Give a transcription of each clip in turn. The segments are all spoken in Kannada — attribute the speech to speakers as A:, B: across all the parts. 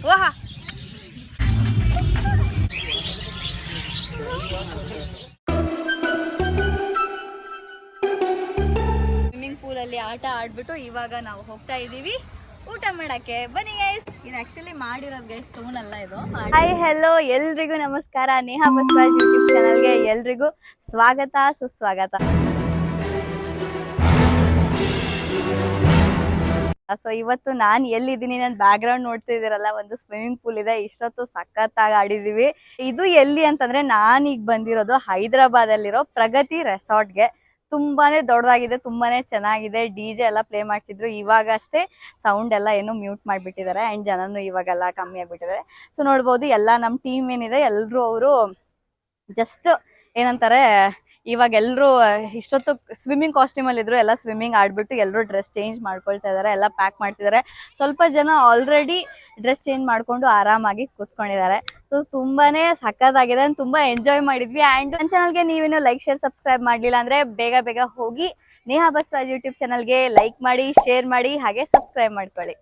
A: ಓಹಾ ಸ್ವಿಮ್ಮಿಂಗ್ ಪೂಲಲ್ಲಿ ಆಟ ಆಡ್ಬಿಟ್ಟು ಇವಾಗ ನಾವು ಹೋಗ್ತಾ ಇದ್ದೀವಿ ಊಟ ಮಾಡಕ್ಕೆ. ಬನ್ನಿ ಗೈಸ್. ಇದು ಆಕ್ಚುಲಿ ಮಾಡಿರೋದು ಗೈಸ್, ಸ್ಟೋನ್ ಅಲ್ಲ ಇದು. ಹಾಯ್ ಹೆಲೋ ಎಲ್ರಿಗೂ ನಮಸ್ಕಾರ. ನೇಹಾ ಬಸವರಾಜ್ ಯೂಟ್ಯೂಬ್ ಚಾನಲ್ಗೆ ಎಲ್ರಿಗೂ ಸ್ವಾಗತ ಸುಸ್ವಾಗತ. ಸೊ ಇವತ್ತು ನಾನು ಎಲ್ಲಿದ್ದೀನಿ, ನನ್ನ ಬ್ಯಾಕ್ ಗ್ರೌಂಡ್ ನೋಡ್ತಿದ್ದೀರಲ್ಲ, ಒಂದು ಸ್ವಿಮ್ಮಿಂಗ್ ಪೂಲ್ ಇದೆ. ಇಷ್ಟೊತ್ತು ಸಖತ್ತಾಗಿ ಆಡಿದೀವಿ. ಇದು ಎಲ್ಲಿ ಅಂತಂದ್ರೆ ನಾನು ಈಗ ಬಂದಿರೋದು ಹೈದರಾಬಾದ್ ಅಲ್ಲಿರೋ ಪ್ರಗತಿ ರೆಸಾರ್ಟ್ಗೆ. ತುಂಬಾನೇ ದೊಡ್ಡದಾಗಿದೆ, ತುಂಬಾನೇ ಚೆನ್ನಾಗಿದೆ. DJ ಎಲ್ಲ ಪ್ಲೇ ಮಾಡ್ತಿದ್ರು. ಇವಾಗ ಅಷ್ಟೇ ಸೌಂಡ್ ಎಲ್ಲ ಏನು ಮ್ಯೂಟ್ ಮಾಡಿಬಿಟ್ಟಿದ್ದಾರೆ ಅಂಡ್ ಜನನು ಇವಾಗೆಲ್ಲ ಕಮ್ಮಿ ಆಗ್ಬಿಟ್ಟಿದ್ದಾರೆ. ಸೊ ನೋಡ್ಬೋದು ಎಲ್ಲ ನಮ್ಮ ಟೀಮ್ ಏನಿದೆ ಎಲ್ಲರೂ ಅವರು ಜಸ್ಟ್ ಏನಂತಾರೆ, ಇವಾಗ ಎಲ್ಲರೂ ಇಷ್ಟೊತ್ತು ಸ್ವಿಮ್ಮಿಂಗ್ ಕಾಸ್ಟ್ಯೂಮ್ ಅಲ್ಲಿ ಇದ್ರು, ಎಲ್ಲ ಸ್ವಿಮ್ಮಿಂಗ್ ಆಡ್ಬಿಟ್ಟು ಎಲ್ಲರೂ ಡ್ರೆಸ್ ಚೇಂಜ್ ಮಾಡ್ಕೊಳ್ತಾ ಇದಾರೆ, ಎಲ್ಲ ಪ್ಯಾಕ್ ಮಾಡ್ತಿದ್ದಾರೆ. ಸ್ವಲ್ಪ ಜನ ಆಲ್ರೆಡಿ ಡ್ರೆಸ್ ಚೇಂಜ್ ಮಾಡ್ಕೊಂಡು ಆರಾಮಾಗಿ ಕೂತ್ಕೊಂಡಿದ್ದಾರೆ. ಸೊ ತುಂಬಾನೇ ಸಖತ್ತಾಗಿದೆ, ತುಂಬಾ ಎಂಜಾಯ್ ಮಾಡಿದ್ವಿ. ಅಂಡ್ ನನ್ನ ಚಾನಲ್ಗೆ ನೀವೇನು ಲೈಕ್ ಶೇರ್ ಸಬ್ಸ್ಕ್ರೈಬ್ ಮಾಡ್ಲಿಲ್ಲ ಅಂದ್ರೆ ಬೇಗ ಬೇಗ ಹೋಗಿ ನೇಹಾ ಬಸವರಾಜ್ ಯೂಟ್ಯೂಬ್ ಚಾನಲ್ಗೆ ಲೈಕ್ ಮಾಡಿ, ಶೇರ್ ಮಾಡಿ, ಹಾಗೆ ಸಬ್ಸ್ಕ್ರೈಬ್ ಮಾಡ್ಕೊಳ್ಳಿ.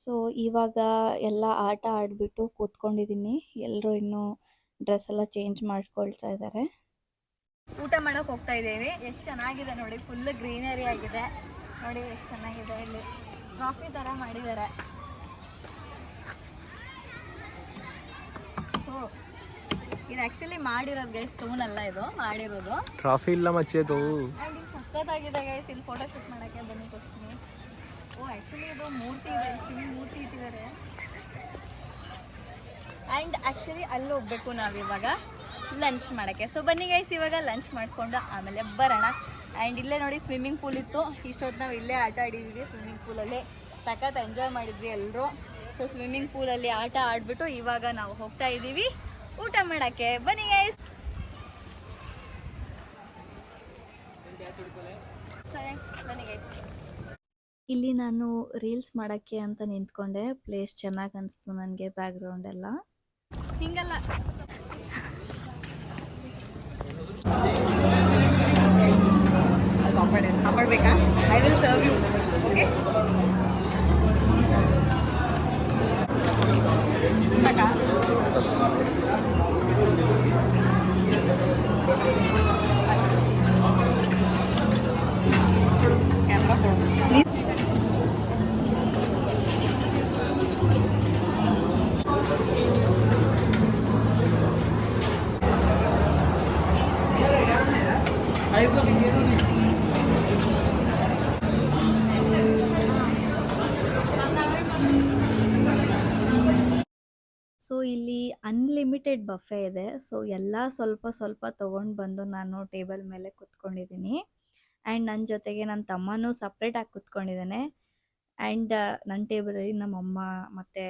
A: ಸೊ ಇವಾಗ ಎಲ್ಲ ಆಟ ಆಡ್ಬಿಟ್ಟು ಕೂತ್ಕೊಂಡಿದ್ದೀನಿ. ಎಲ್ಲರೂ ಇನ್ನೂ ಡ್ರೆಸ್ ಎಲ್ಲ ಚೇಂಜ್ ಮಾಡ್ಕೊಳ್ತಾ ಇದ್ದಾರೆ. ಊಟ ಮಾಡೋಕೆ ಹೋಗ್ತಾ ಇದ್ದೀವಿ. ಎಷ್ಟು ಚೆನ್ನಾಗಿದೆ ನೋಡಿ, ಫುಲ್ ಗ್ರೀನರಿ ಆಗಿದೆ ನೋಡಿ, ಎಷ್ಟು ಚೆನ್ನಾಗಿದೆ. ಇಲ್ಲಿ ಟ್ರಾಫಿ ಥರ ಮಾಡಿದ್ದಾರೆ. ಓ ಇದು ಆ್ಯಕ್ಚುಲಿ ಮಾಡಿರೋದು ಗೈಸ್, ಸ್ಟೋನ್ ಅಲ್ಲ ಇದು ಮಾಡಿರೋದು.
B: ಟ್ರಾಫಿ ಇಲ್ಲ ಮಚ್ಚೇದು.
A: ಆ್ಯಂಡ್ ಇದು ಸಖತ್ತಾಗಿದೆ ಗೈಸ್. ಇಲ್ಲಿ ಫೋಟೋ ಶೂಟ್ ಮಾಡೋಕ್ಕೆ ಬನ್ನಿ ಕೊಡ್ತೀನಿ. ಓ ಆ್ಯಕ್ಚುಲಿ ಇದು ಮೂರ್ತಿ ಇದೆ, ಮೂರ್ತಿ ಇಟ್ಟಿದ್ದಾರೆ. ಆ್ಯಂಡ್ ಆ್ಯಕ್ಚುಲಿ ಅಲ್ಲಿ ಹೋಗ್ಬೇಕು ನಾವಿವಾಗ ಲಂಚ್ ಮಾಡೋಕ್ಕೆ. ಸೊ ಬನ್ನಿ ಗೈಸ್, ಇವಾಗ ಲಂಚ್ ಮಾಡಿಕೊಂಡು ಆಮೇಲೆ ಬರೋಣ. ಆ್ಯಂಡ್ ಇಲ್ಲೇ ನೋಡಿ ಸ್ವಿಮ್ಮಿಂಗ್ ಪೂಲ್ ಇತ್ತು. ಇಷ್ಟೊತ್ತು ನಾವು ಇಲ್ಲೇ ಆಟ ಆಡಿದ್ದೀವಿ ಸ್ವಿಮ್ಮಿಂಗ್ ಪೂಲಲ್ಲಿ. ಸಖತ್ ಎಂಜಾಯ್ ಮಾಡಿದ್ವಿ ಎಲ್ಲರೂ. ಸೊ ಸ್ವಿಮ್ಮಿಂಗ್ ಪೂಲಲ್ಲಿ ಆಟ ಆಡಿಬಿಟ್ಟು ಇವಾಗ ನಾವು ಹೋಗ್ತಾ ಇದ್ದೀವಿ ಊಟ ಮಾಡೋಕ್ಕೆ. ಬನ್ನಿ ಗೈಸ್. ಬನ್ನಿ ಗೈಸ್. ಇಲ್ಲಿ ನಾನು ರೀಲ್ಸ್ ಮಾಡೋಕ್ಕೆ ಅಂತ ನಿಂತ್ಕೊಂಡೆ. ಪ್ಲೇಸ್ ಚೆನ್ನಾಗಿ ಅನಿಸ್ತು ನನಗೆ, ಬ್ಯಾಕ್ಗ್ರೌಂಡ್ ಎಲ್ಲ ಹಿಂಗಲ್ಲ. ಹಾಕೊಳ್ಬೇಕಾ? I will serve you. Okay ಸಾಕಾ? ಕೊಡು ಕ್ಯಾಮ್ರಾ ಕೊಡು. ಸೊ ಇಲ್ಲಿ ಅನ್ಲಿಮಿಟೆಡ್ ಬಫೆ ಇದೆ. ಸೊ ಎಲ್ಲ ಸ್ವಲ್ಪ ಸ್ವಲ್ಪ ತೊಗೊಂಡು ಬಂದು ನಾನು ಟೇಬಲ್ ಮೇಲೆ ಕುತ್ಕೊಂಡಿದ್ದೀನಿ. ಆ್ಯಂಡ್ ನನ್ನ ಜೊತೆಗೆ ನನ್ನ ತಮ್ಮನೂ ಸಪ್ರೇಟಾಗಿ ಕುತ್ಕೊಂಡಿದ್ದಾನೆ. ಆ್ಯಂಡ್ ನನ್ನ ಟೇಬಲಲ್ಲಿ ನಮ್ಮಮ್ಮ ಮತ್ತು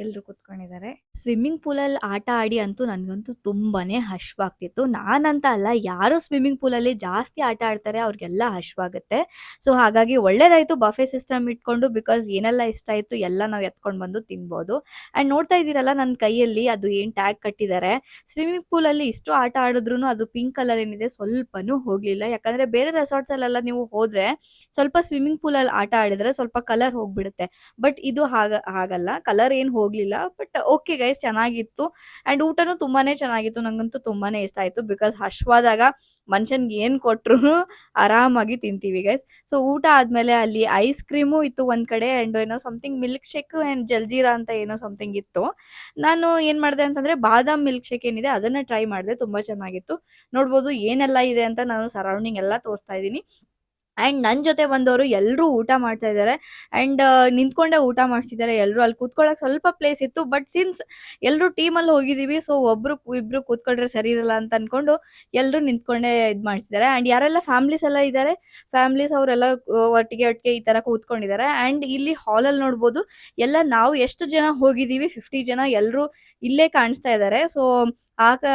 A: ಎಲ್ಲರೂ ಕೂತ್ಕೊಂಡಿದ್ದಾರೆ. ಸ್ವಿಮ್ಮಿಂಗ್ ಪೂಲಲ್ಲಿ ಆಟ ಆಡಿ ಅಂತೂ ನನಗಂತೂ ತುಂಬಾ ಹಶ್ವಾಗ್ತಿತ್ತು. ನಾನಂತ ಅಲ್ಲ, ಯಾರು ಸ್ವಿಮ್ಮಿಂಗ್ ಪೂಲಲ್ಲಿ ಜಾಸ್ತಿ ಆಟ ಆಡ್ತಾರೆ ಅವ್ರಿಗೆಲ್ಲ ಹಶ್ವಾಗುತ್ತೆ. ಸೊ ಹಾಗಾಗಿ ಒಳ್ಳೇದಾಯಿತು ಬಫೆ ಸಿಸ್ಟಮ್ ಇಟ್ಕೊಂಡು, ಬಿಕಾಸ್ ಏನೆಲ್ಲ ಇಷ್ಟ ಆಯಿತು ಎಲ್ಲ ನಾವು ಎತ್ಕೊಂಡು ಬಂದು ತಿನ್ಬೋದು. ಆ್ಯಂಡ್ ನೋಡ್ತಾ ಇದ್ದೀರಲ್ಲ ನನ್ನ ಕೈಯಲ್ಲಿ ಅದು ಏನು ಟ್ಯಾಗ್ ಕಟ್ಟಿದ್ದಾರೆ. ಸ್ವಿಮ್ಮಿಂಗ್ ಪೂಲಲ್ಲಿ ಇಷ್ಟು ಆಟ ಆಡಿದ್ರು ಅದು ಪಿಂಕ್ ಕಲರ್ ಏನಿದೆ ಸ್ವಲ್ಪನೂ ಹೋಗಲಿಲ್ಲ. ಯಾಕಂದರೆ ಬೇರೆ ರೆಸಾರ್ಟ್ಸಲ್ಲೆಲ್ಲ ನೀವು ಹೋದರೆ ಸ್ವಲ್ಪ ಸ್ವಿಮ್ಮಿಂಗ್ ಪೂಲಲ್ಲಿ ಆಟ ಆಡಿದ್ರೆ ಸ್ವಲ್ಪ ಕಲರ್ ಹೋಗಿಬಿಡುತ್ತೆ. ಬಟ್ ಇದು ಹಾಗಲ್ಲ, ಕಲರ್ ಏನು ಹೋಗಲಿಲ್ಲ. ಬಟ್ ಓಕೆ ಗೈಸ್, ಚೆನ್ನಾಗಿತ್ತು. ಆ್ಯಂಡ್ ಊಟನೂ ತುಂಬಾ ಚೆನ್ನಾಗಿತ್ತು. ನನಗಂತೂ ತುಂಬಾ ಇಷ್ಟ ಆಯಿತು. ಬಿಕಾಸ್ ಹಶ್ವಾದಾಗ ಮನುಷ್ಯನ್ಗೆ ಏನು ಕೊಟ್ಟರು ಆರಾಮಾಗಿ ತಿಂತೀವಿ ಗೈಸ್. ಸೊ ಊಟ ಆದಮೇಲೆ ಅಲ್ಲಿ ಐಸ್ ಕ್ರೀಮು ಇತ್ತು ಒಂದು ಕಡೆ, ಆ್ಯಂಡ್ ಏನೋ something milk shake and jaljeera ಅಂತ ಏನೋ ಸಮಥಿಂಗ್ ಇತ್ತು. ನಾನು ಏನು ಮಾಡಿದೆ ಅಂತಂದರೆ ಬಾದಾಮ್ ಮಿಲ್ಕ್ ಶೇಕ್ ಏನಿದೆ ಅದನ್ನು ಟ್ರೈ ಮಾಡಿದೆ. ತುಂಬ ಚೆನ್ನಾಗಿತ್ತು. ನೋಡ್ಬೋದು ಏನೆಲ್ಲ ಇದೆ ಅಂತ ನಾನು ಸರೌಂಡಿಂಗ್ ಎಲ್ಲ ತೋರಿಸ್ತಾ ಇದ್ದೀನಿ. ಆ್ಯಂಡ್ ನನ್ನ ಜೊತೆ ಬಂದವರು ಎಲ್ಲರೂ ಊಟ ಮಾಡ್ತಾ ಇದ್ದಾರೆ. ಆ್ಯಂಡ್ ನಿಂತ್ಕೊಂಡೇ ಊಟ ಮಾಡಿಸಿದ್ದಾರೆ ಎಲ್ಲರೂ. ಅಲ್ಲಿ ಕೂತ್ಕೊಳ್ಳೋಕೆ ಸ್ವಲ್ಪ ಪ್ಲೇಸ್ ಇತ್ತು. ಬಟ್ ಸಿನ್ಸ್ ಎಲ್ಲರೂ ಟೀಮಲ್ಲಿ ಹೋಗಿದ್ದೀವಿ, ಸೊ ಇಬ್ಬರು ಕೂತ್ಕೊಂಡ್ರೆ ಸರಿ ಇರಲ್ಲ ಅಂತ ಅಂದ್ಕೊಂಡು ಎಲ್ಲರೂ ನಿಂತ್ಕೊಂಡೇ ಇದು ಮಾಡಿಸಿದ್ದಾರೆ. ಆ್ಯಂಡ್ ಯಾರೆಲ್ಲ ಫ್ಯಾಮ್ಲೀಸ್ ಎಲ್ಲ ಇದ್ದಾರೆ, ಫ್ಯಾಮ್ಲೀಸ್ ಅವರೆಲ್ಲ ಒಟ್ಟಿಗೆ ಈ ಥರ ಕೂತ್ಕೊಂಡಿದ್ದಾರೆ. ಆ್ಯಂಡ್ ಇಲ್ಲಿ ಹಾಲಲ್ಲಿ ನೋಡ್ಬೋದು ಎಲ್ಲ ನಾವು ಎಷ್ಟು ಜನ ಹೋಗಿದ್ದೀವಿ, 50 ಜನ ಎಲ್ಲರೂ ಇಲ್ಲೇ ಕಾಣಿಸ್ತಾ ಇದ್ದಾರೆ. ಸೊ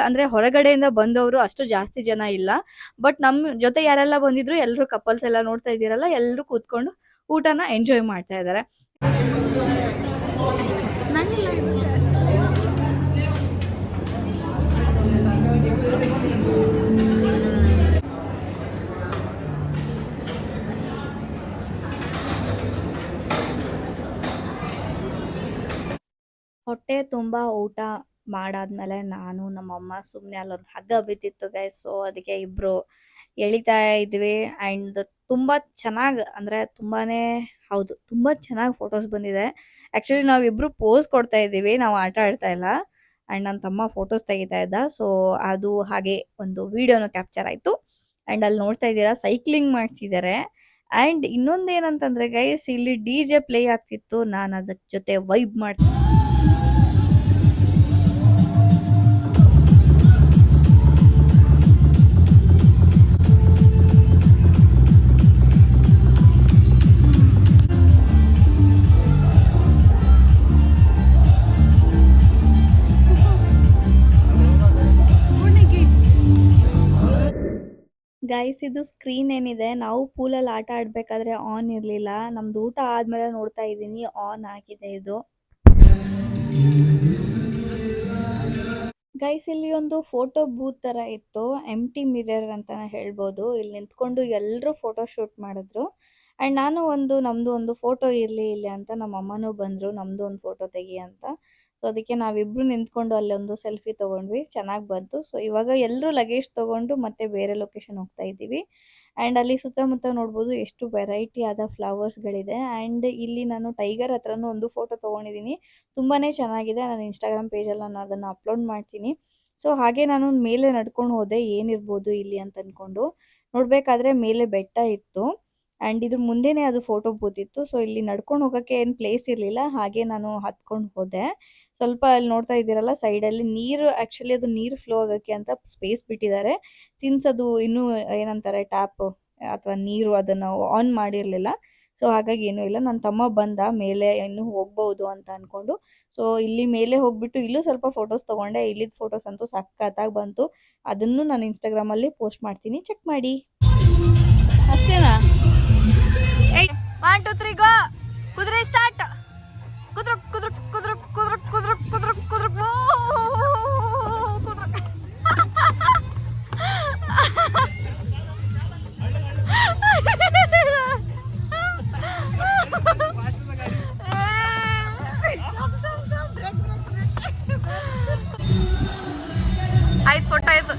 A: ಅಂದರೆ ಹೊರಗಡೆಯಿಂದ ಬಂದವರು ಅಷ್ಟು ಜಾಸ್ತಿ ಜನ ಇಲ್ಲ. ಬಟ್ ನಮ್ಮ ಜೊತೆ ಯಾರೆಲ್ಲ ಬಂದಿದ್ರು ಎಲ್ಲರೂ ಕಪಲ್ಸ್ ಎಲ್ಲ ನೋಡ್ತಾ ಇದ್ದೀರಲ್ಲ, ಎಲ್ಲರೂ ಕೂತ್ಕೊಂಡು ಊಟನ ಎಂಜಾಯ್ ಮಾಡ್ತಾ ಇದ್ದಾರೆ. ಹೊಟ್ಟೆ ತುಂಬ ಊಟ ಮಾಡಾದ್ಮೇಲೆ ನಾನು ನಮ್ಮಮ್ಮ ಸುಮ್ಮನೆ ಅಲ್ಲೊಂದು ಹಗ್ಗ ಬಿದ್ದಿತ್ತು ಗೈಸ್. ಸೊ ಅದಕ್ಕೆ ಇಬ್ರು ಎಳಿತಾ ಇದ್ವಿ. ಆ್ಯಂಡ್ ತುಂಬ ಚೆನ್ನಾಗಿ ಅಂದರೆ ಹೌದು, ತುಂಬ ಚೆನ್ನಾಗಿ ಫೋಟೋಸ್ ಬಂದಿದೆ. ಆ್ಯಕ್ಚುಲಿ ನಾವಿಬ್ರು ಪೋಸ್ ಕೊಡ್ತಾ ಇದ್ದೀವಿ, ನಾವು ಆಟ ಆಡ್ತಾ ಇಲ್ಲ. ಆ್ಯಂಡ್ ನನ್ನ ತಮ್ಮ ಫೋಟೋಸ್ ತೆಗಿತಾ ಇದ್ದ. ಸೊ ಅದು ಹಾಗೆ ಒಂದು ವಿಡಿಯೋನ ಕ್ಯಾಪ್ಚರ್ ಆಯಿತು. ಆ್ಯಂಡ್ ಅಲ್ಲಿ ನೋಡ್ತಾ ಇದ್ದೀರಾ ಸೈಕ್ಲಿಂಗ್ ಮಾಡ್ತಿದ್ದಾರೆ. ಆ್ಯಂಡ್ ಇನ್ನೊಂದೇನಂತಂದ್ರೆ ಗೈಸ್, ಇಲ್ಲಿ DJ ಪ್ಲೇ ಆಗ್ತಿತ್ತು, ನಾನು ಅದ್ರ ಜೊತೆ ವೈಬ್ ಮಾಡ್ತೀನಿ. ಗೈಸ್, ಇದು ಸ್ಕ್ರೀನ್ ಏನಿದೆ, ನಾವು ಪೂಲಲ್ಲಿ ಆಟ ಆಡ್ಬೇಕಾದ್ರೆ ಆನ್ ಇರಲಿಲ್ಲ. ನಮ್ದು ಊಟ ಆದ್ಮೇಲೆ ನೋಡ್ತಾ ಇದ್ದೀನಿ ಆನ್ ಆಗಿದೆ ಇದು. ಗೈಸ್, ಇಲ್ಲಿ ಒಂದು ಫೋಟೋ ಬೂತ್ ತರ ಇತ್ತು, ಎಂಟಿ ಮಿರರ್ ಅಂತಾನೆ ಹೇಳ್ಬೋದು. ಇಲ್ಲಿ ನಿಂತ್ಕೊಂಡು ಎಲ್ಲರೂ ಫೋಟೋ ಶೂಟ್ ಮಾಡಿದ್ರು. ಆ್ಯಂಡ್ ನಾನು ನಮ್ದು ಒಂದು ಫೋಟೋ ಇರಲಿ ಇಲ್ಲಿ ಅಂತ ನಮ್ಮ ಅಮ್ಮನೂ ಬಂದರು ನಮ್ದು ಒಂದು ಫೋಟೋ ತೆಗಿ ಅಂತ. ಸೊ ಅದಕ್ಕೆ ನಾವಿಬ್ರು ನಿಂತ್ಕೊಂಡು ಅಲ್ಲೊಂದು ಸೆಲ್ಫಿ ತೊಗೊಂಡ್ವಿ, ಚೆನ್ನಾಗಿ ಬಂತು. ಸೊ ಇವಾಗ ಎಲ್ಲರೂ ಲಗೇಜ್ ತೊಗೊಂಡು ಮತ್ತೆ ಬೇರೆ ಲೊಕೇಶನ್ ಹೋಗ್ತಾ ಇದ್ದೀವಿ. ಆ್ಯಂಡ್ ಅಲ್ಲಿ ಸುತ್ತಮುತ್ತ ನೋಡ್ಬೋದು ಎಷ್ಟು ವೆರೈಟಿ ಆದ ಫ್ಲವರ್ಸ್ಗಳಿದೆ. ಆ್ಯಂಡ್ ಇಲ್ಲಿ ನಾನು ಟೈಗರ್ ಹತ್ರನೂ ಒಂದು ಫೋಟೋ ತೊಗೊಂಡಿದ್ದೀನಿ, ತುಂಬಾ ಚೆನ್ನಾಗಿದೆ. ನಾನು ಇನ್ಸ್ಟಾಗ್ರಾಮ್ ಪೇಜಲ್ಲಿ ನಾನು ಅದನ್ನು ಅಪ್ಲೋಡ್ ಮಾಡ್ತೀನಿ. ಸೊ ಹಾಗೆ ನಾನು ಮೇಲೆ ನಡ್ಕೊಂಡು ಹೋದೆ, ಏನಿರ್ಬೋದು ಇಲ್ಲಿ ಅಂತ ಅಂದ್ಕೊಂಡು. ನೋಡಬೇಕಾದ್ರೆ ಮೇಲೆ ಬೆಟ್ಟ ಇತ್ತು. ಆ್ಯಂಡ್ ಇದ್ರ ಮುಂದೆನೇ ಅದು ಫೋಟೋ ಬೂತ್ ಇತ್ತು. ಸೊ ಇಲ್ಲಿ ನಡ್ಕೊಂಡು ಹೋಗೋಕ್ಕೆ ಏನು ಪ್ಲೇಸ್ ಇರಲಿಲ್ಲ, ಹಾಗೆ ನಾನು ಹತ್ಕೊಂಡು ಹೋದೆ. ಸ್ವಲ್ಪ ಅಲ್ಲಿ ನೋಡ್ತಾ ಇದ್ದೀರಲ್ಲ ಸೈಡಲ್ಲಿ ನೀರು, ಆ್ಯಕ್ಚುಲಿ ಅದು ನೀರು ಫ್ಲೋ ಆಗೋಕ್ಕೆ ಅಂತ ಸ್ಪೇಸ್ ಬಿಟ್ಟಿದ್ದಾರೆ. ಸಿನ್ಸ್ ಅದು ಇನ್ನೂ ಏನಂತಾರೆ ಟ್ಯಾಪ್ ಅಥವಾ ನೀರು ಅದನ್ನು ಆನ್ ಮಾಡಿರಲಿಲ್ಲ. ಸೊ ಹಾಗಾಗಿ ಏನೂ ಇಲ್ಲ. ನನ್ನ ತಮ್ಮ ಬಂದ ಮೇಲೆ ಇನ್ನೂ ಹೋಗ್ಬೋದು ಅಂತ ಅಂದ್ಕೊಂಡು. ಸೊ ಇಲ್ಲಿ ಮೇಲೆ ಹೋಗ್ಬಿಟ್ಟು ಇಲ್ಲೂ ಸ್ವಲ್ಪ ಫೋಟೋಸ್ ತೊಗೊಂಡೆ. ಇಲ್ಲಿದ್ದ ಫೋಟೋಸ್ ಅಂತೂ ಸಖತ್ತಾಗಿ ಬಂತು. ಅದನ್ನು ನಾನು ಇನ್ಸ್ಟಾಗ್ರಾಮಲ್ಲಿ ಪೋಸ್ಟ್ ಮಾಡ್ತೀನಿ, ಚೆಕ್ ಮಾಡಿ.
B: ಅಷ್ಟೇನಾ? 1 2 3 ಗೋ. ಕುದುರೆ ಸ್ಟಾರ್ಟ್. ಕುದುರು ಕುದುರು ಕುದುರು ಕುದುರು ಕುದುರು ಕುದುರು ಕುದುರು ಕುದುರು. ಆಯ್ತು, ಫೋಟೋ ಆಯ್ತು.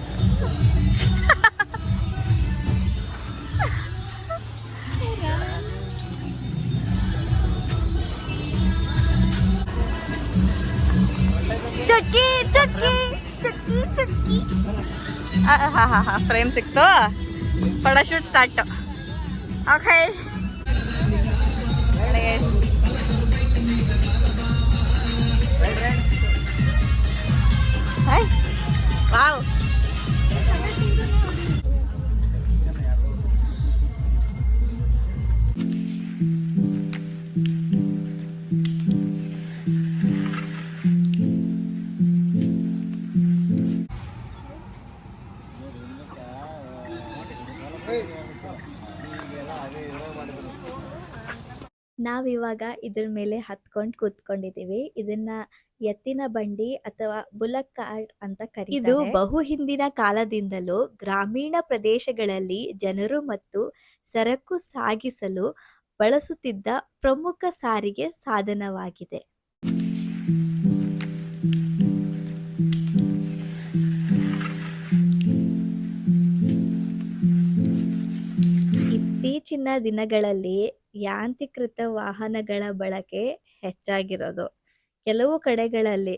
B: ಚಟ್ಕಿ ಚಟ್ಕಿ ಚಟ್ಕಿ ಚಟ್ಕಿ. ಹಾ ಫ್ರೇಮ್ ಸಿಕ್ತು. Photoshoot start. ಓಕೆ. ವಾವ್.
A: ನಾವಿವಾಗ ಇದ್ರ ಮೇಲೆ ಹತ್ಕೊಂಡು ಕೂತ್ಕೊಂಡಿದ್ದೀವಿ. ಇದನ್ನ ಎತ್ತಿನ ಬಂಡಿ ಅಥವಾ ಬುಲಕ್ ಕಾರ್ಟ್ ಅಂತ ಕರೀತಾರೆ. ಇದು ಬಹು ಹಿಂದಿನ ಕಾಲದಿಂದಲೂ ಗ್ರಾಮೀಣ ಪ್ರದೇಶಗಳಲ್ಲಿ ಜನರು ಮತ್ತು ಸರಕು ಸಾಗಿಸಲು ಬಳಸುತ್ತಿದ್ದ ಪ್ರಮುಖ ಸಾರಿಗೆ ಸಾಧನವಾಗಿದೆ. ಇತ್ತೀಚಿನ ದಿನಗಳಲ್ಲಿ ಯಾಂತ್ರೀಕೃತ ವಾಹನಗಳ ಬಳಕೆ ಹೆಚ್ಚಾಗಿರೋದು ಕೆಲವು ಕಡೆಗಳಲ್ಲಿ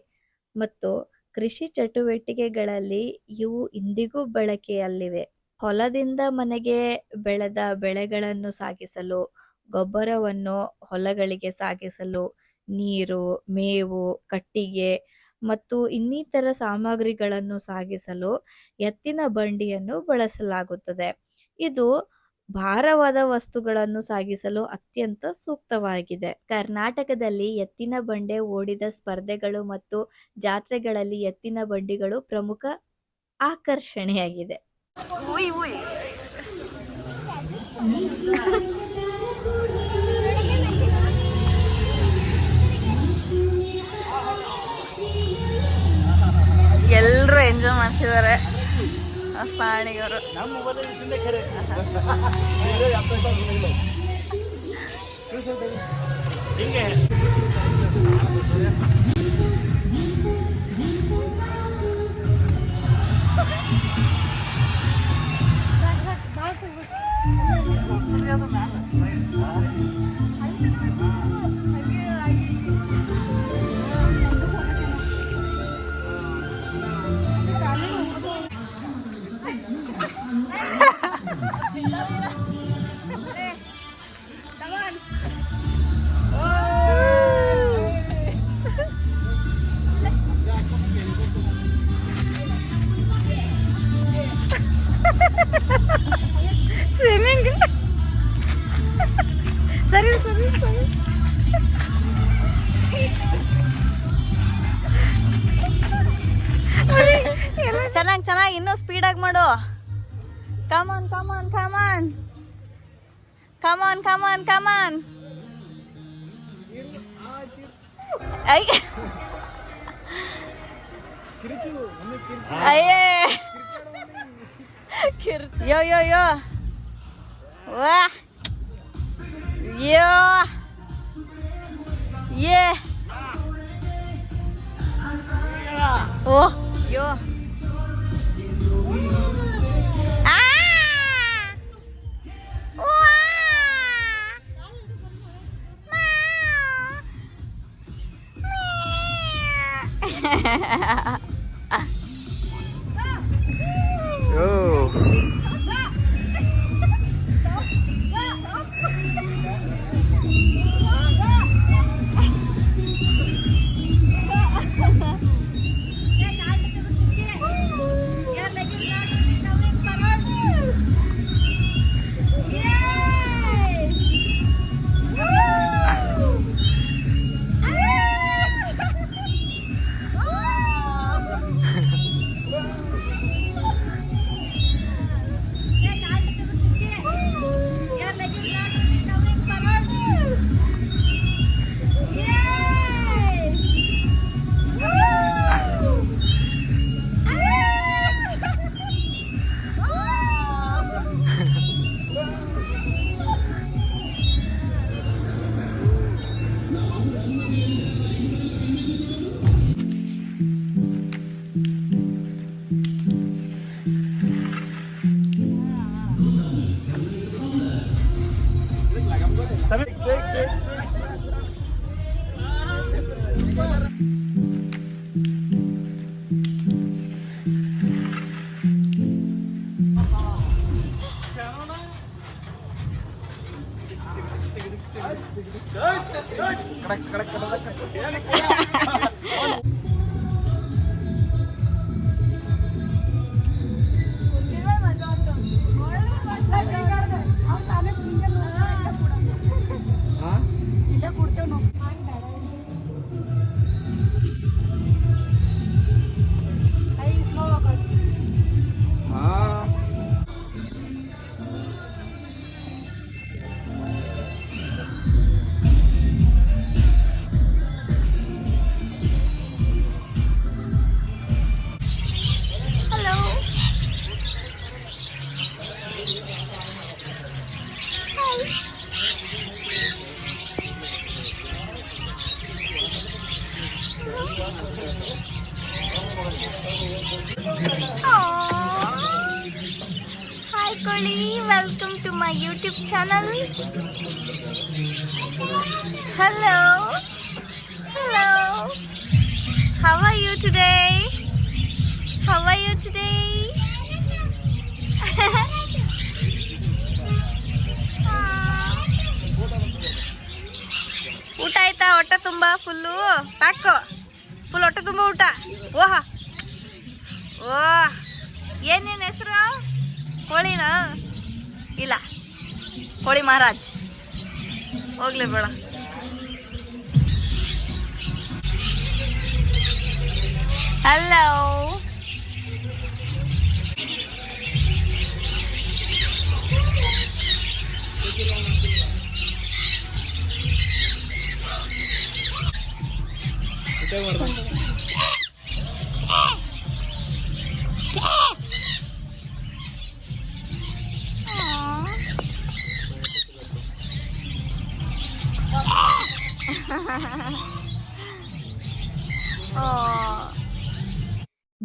A: ಮತ್ತು ಕೃಷಿ ಚಟುವಟಿಕೆಗಳಲ್ಲಿ ಇವು ಇಂದಿಗೂ ಬಳಕೆಯಲ್ಲಿವೆ. ಹೊಲದಿಂದ ಮನೆಗೆ ಬೆಳೆದ ಬೆಳೆಗಳನ್ನು ಸಾಗಿಸಲು, ಗೊಬ್ಬರವನ್ನು ಹೊಲಗಳಿಗೆ ಸಾಗಿಸಲು, ನೀರು, ಮೇವು, ಕಟ್ಟಿಗೆ ಮತ್ತು ಇನ್ನಿತರ ಸಾಮಗ್ರಿಗಳನ್ನು ಸಾಗಿಸಲು ಎತ್ತಿನ ಬಂಡಿಯನ್ನು ಬಳಸಲಾಗುತ್ತದೆ. ಇದು ಭಾರವಾದ ವಸ್ತುಗಳನ್ನು ಸಾಗಿಸಲು ಅತ್ಯಂತ ಸೂಕ್ತವಾಗಿದೆ. ಕರ್ನಾಟಕದಲ್ಲಿ ಎತ್ತಿನ ಬಂಡಿ ಓಡಿದ ಸ್ಪರ್ಧೆಗಳು ಮತ್ತು ಜಾತ್ರೆಗಳಲ್ಲಿ ಎತ್ತಿನ ಬಂಡಿಗಳು ಪ್ರಮುಖ ಆಕರ್ಷಣೆಯಾಗಿದೆ.
B: ಎಲ್ಲರೂ ಎಂಜಾಯ್ ಮಾಡ್ತಿದ್ದಾರೆ. ಪ್ರಾಣಿಗರು
C: ಹಿಂಗೆ
B: ಸ್ವಿಮ್ಮಿಂಗ್ ಸರಿ ಸರಿ ಸರಿ ಚೆನ್ನಾಗಿ ಇನ್ನೂ ಸ್ಪೀಡಾಗಿ ಮಾಡು ಕಮಾನ್ ಕಮಾನ್ ಕಮಾನ್ ಕಮಾನ್ ಕಮಾನ್ ಕಮಾನ್ ಅಯ್ಯೇ ಯೋ ಯೋ ಯೋ ವಾ ಯೋ ಯೇ ಓ ಯೋ ಆ ವಾ Hi Koli, welcome to my YouTube channel. Hello. Hello. How are you today? How are you today? ಊಟ ಆಯ್ತಾ? ಹೊಟ್ಟೆ ತುಂಬ ಫುಲ್ಲು ಪ್ಯಾಕು, ಫುಲ್ ಹೊಟ್ಟೆ ತುಂಬ ಊಟ. ಓಹ ಓ, ಏನೇನು ಹೆಸರು? ಕೋಳಿನಾ? ಇಲ್ಲ, ಕೋಳಿ ಮಹಾರಾಜ್. ಹೋಗ್ಲಿ ಬೇಡ. ಹಲೋ.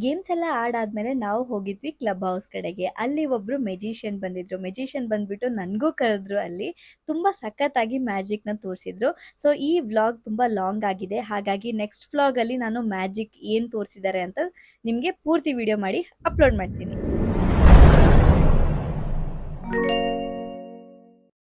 A: ಗೇಮ್ಸ್ ಎಲ್ಲ ಆಡಾದ್ಮೇಲೆ ನಾವು ಹೋಗಿದ್ವಿ ಕ್ಲಬ್ ಹೌಸ್ ಕಡೆಗೆ. ಅಲ್ಲಿ ಒಬ್ರು ಮೆಜಿಷಿಯನ್ ಬಂದಿದ್ರು. ಮೆಜಿಷಿಯನ್ ಬಂದ್ಬಿಟ್ಟು ನನಗೂ ಕರೆದ್ರು ಅಲ್ಲಿ. ತುಂಬ ಸಖತ್ತಾಗಿ ಮ್ಯಾಜಿಕ್‌ನ ತೋರಿಸಿದ್ರು. ಸೊ ಈ ವ್ಲಾಗ್ ತುಂಬ ಲಾಂಗ್ ಆಗಿದೆ. ಹಾಗಾಗಿ ನೆಕ್ಸ್ಟ್ ವ್ಲಾಗಲ್ಲಿ ನಾನು ಮ್ಯಾಜಿಕ್ ಏನು ತೋರಿಸಿದ್ದಾರೆ ಅಂತ ನಿಮಗೆ ಪೂರ್ತಿ ವಿಡಿಯೋ ಮಾಡಿ ಅಪ್ಲೋಡ್ ಮಾಡ್ತೀನಿ.